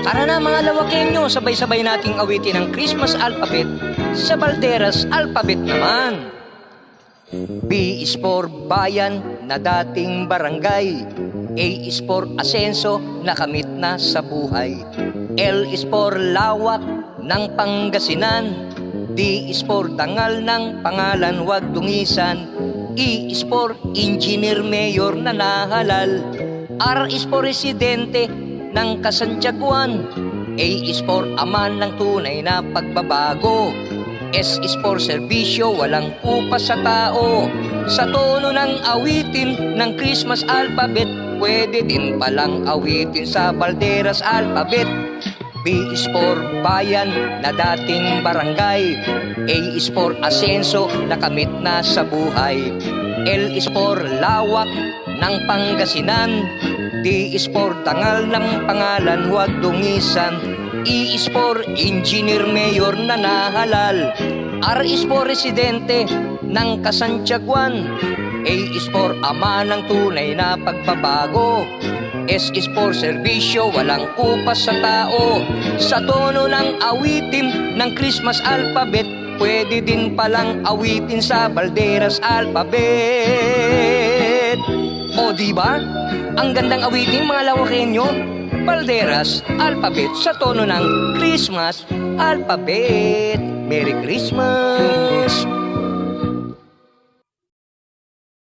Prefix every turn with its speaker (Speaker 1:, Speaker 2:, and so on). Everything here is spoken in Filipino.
Speaker 1: Tara na mga Lawakenyo, sabay-sabay nating awitin ang Christmas alphabet sa Balderas alphabet naman. B is for bayan na dating barangay. A is for asenso na kamit na sa buhay. L is for lawak ng Pangasinan. D is for dangal ng pangalan wag dungisan. E is for engineer mayor na nahalal. R is for residente ng Kasantiaguan. A is for aman ng tunay na pagbabago. S is for serbisyo, walang upas sa tao. Sa tono ng awitin ng Christmas alphabet, pwede din palang awitin sa Balderas alphabet. B is for bayan na dating barangay. A is for asenso na kamit na sa buhay. L is for lawak ng Pangasinan. D is for dangal ng pangalan wag dungisan. E is for engineer mayor na nahalal. R is for residente ng Kasantiaguan. A is for ama ng tunay na pagbabago. S is for serbisyo, walang upas sa tao. Sa tono ng awitin ng Christmas alphabet, pwede din palang awitin sa Balderas alphabet. O diba? Ang gandang awitin mga Lawakenyo. Balderas alphabet sa tono ng Christmas alphabet. Merry Christmas!